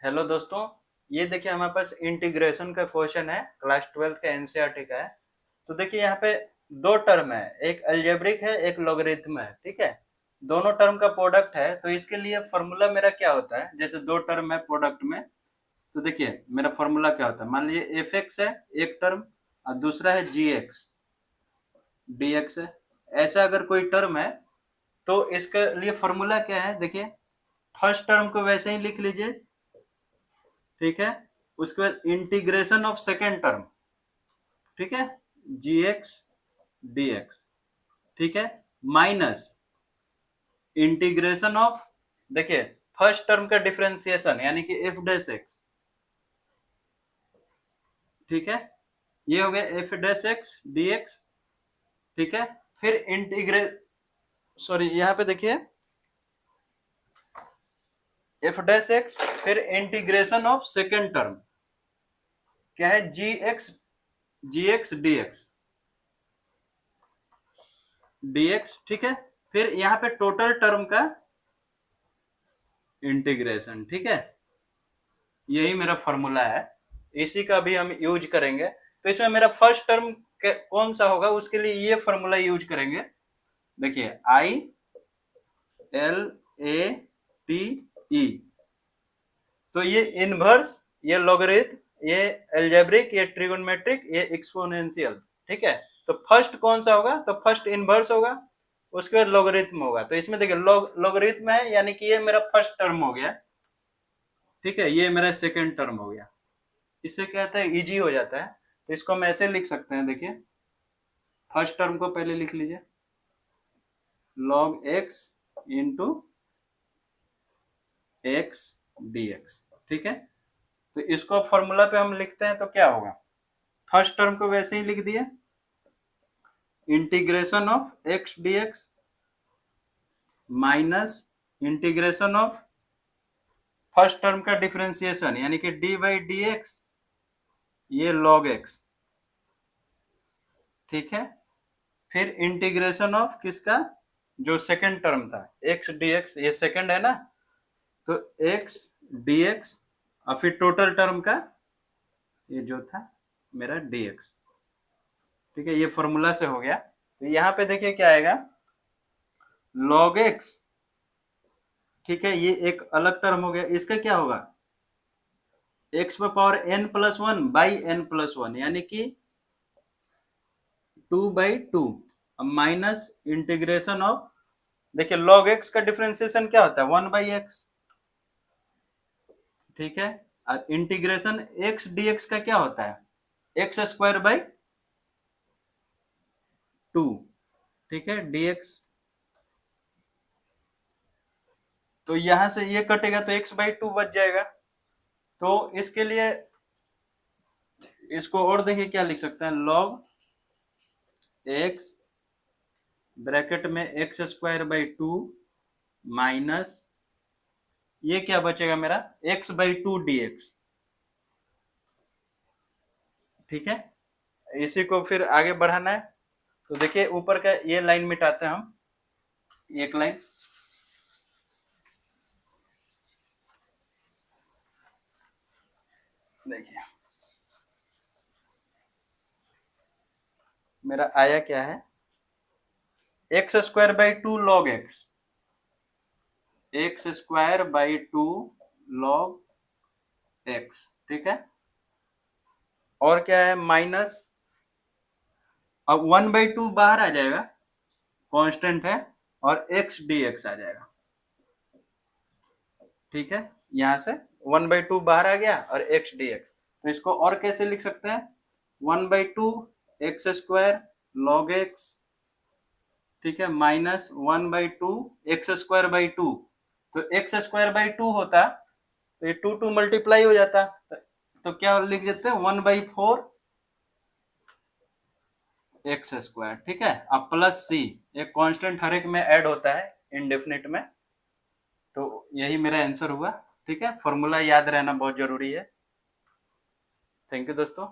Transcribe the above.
Hello दोस्तों। ये देखिए हमारे पास इंटीग्रेशन का क्वेश्चन है, क्लास 12 का एनसीईआरटी का है। तो देखिए यहाँ पे दो टर्म है, एक अलजेब्रिक है, एक लॉगरिथम है। ठीक है, दोनों टर्म का प्रोडक्ट है। तो इसके लिए फॉर्मूला मेरा क्या होता है, जैसे दो टर्म है प्रोडक्ट में, तो देखिए मेरा फॉर्मूला क्या होता है। मान लीजिए एफ एक्स है एक टर्म और दूसरा है जी एक्स डी एक्स है। ऐसा अगर कोई टर्म है तो इसके लिए फॉर्मूला क्या है, देखिए फर्स्ट टर्म को वैसे ही लिख लीजिए। ठीक है, उसके बाद इंटीग्रेशन ऑफ सेकेंड टर्म, ठीक है, जी एक्स डी एक्स, ठीक है, माइनस इंटीग्रेशन ऑफ, देखिए फर्स्ट टर्म का डिफरेंशिएशन यानी कि एफ डैश एक्स। ठीक है, ये हो गया F dash x D x. ठीक है, फिर इंटीग्रेट, सॉरी यहाँ पे देखिए एफ डैश एक्स, फिर इंटीग्रेशन ऑफ सेकेंड टर्म क्या है, जी एक्स डी एक्स dx। ठीक है, फिर यहाँ पे टोटल टर्म का इंटीग्रेशन। ठीक है, यही मेरा फॉर्मूला है, इसी का भी हम यूज करेंगे। तो इसमें मेरा फर्स्ट टर्म कौन सा होगा, उसके लिए ये फॉर्मूला यूज करेंगे। देखिए I L A T E, तो ये इनवर्स, ये लॉगरिथम, ये अलजेब्रिक, ये ट्रिगोनोमेट्रिक, ये एक्सपोनेंशियल। ठीक है, तो फर्स्ट कौन सा होगा, तो फर्स्ट इनवर्स होगा, उसके बाद लॉगरिथम होगा। तो इसमें देखिए लॉगरिथम है यानी कि ये मेरा फर्स्ट टर्म हो गया। ठीक है, ये मेरा सेकंड टर्म हो गया। इससे क्या होता है, इजी हो जाता है। तो इसको हम ऐसे लिख सकते हैं, देखिए फर्स्ट टर्म को पहले लिख लीजिए, log x into x D x. ठीक है, तो इसको फॉर्मूला पे हम लिखते हैं तो क्या होगा, फर्स्ट टर्म को वैसे ही लिख दिए, integration of x D x minus integration of first term का डिफरेंशिएशन यानी कि डी बाई डी एक्स, ये log x। ठीक है, फिर इंटीग्रेशन ऑफ किसका, जो सेकंड टर्म था एक्स डी एक्स, ये सेकंड है ना, तो एक्स डी एक्स, और फिर टोटल टर्म का ये जो था मेरा डी एक्स। ठीक है, ये फॉर्मूला से हो गया। तो यहाँ पे देखिए क्या आएगा, log x। ठीक है, ये एक अलग टर्म हो गया, इसका क्या होगा, x पे power n plus one by n plus one यानी कि 2/2 माइनस इंटीग्रेशन ऑफ, देखिए log x का डिफरेंशिएशन क्या होता है, 1/x। ठीक है, और इंटीग्रेशन x dx का क्या होता है, एक्स स्क्वायर बाई 2। ठीक है, dx, तो यहां से ये कटेगा तो x/2 बच जाएगा। तो इसके लिए इसको और देखिए क्या लिख सकते हैं, log x ब्रैकेट में x² 2 माइनस ये क्या बचेगा मेरा, x/2 dx। ठीक है, इसी को फिर आगे बढ़ाना है। तो देखिए ऊपर का ये लाइन मिटाते हैं हम, एक लाइन, देखिए मेरा आया क्या है, x² 2 log x, x² 2 log x। ठीक है, और क्या है, माइनस, अब 1/2 बाहर आ जाएगा, कांस्टेंट है, और x dx आ जाएगा। ठीक है, यहां से 1/2 बाहर आ गया और x dx। तो इसको और कैसे लिख सकते हैं, 1/2 x² log x। ठीक है, माइनस 1/2 x²/2, तो x²/2 होता तो ये 2 मल्टीप्लाई हो जाता, तो क्या लिख देते हैं, 1/4 x²। ठीक है, अब प्लस c, एक कांस्टेंट हर एक में ऐड होता है इंडेफिनिट में। तो यही मेरा आंसर हुआ। ठीक है, फॉर्मूला याद रहना बहुत जरूरी है। थैंक यू दोस्तों।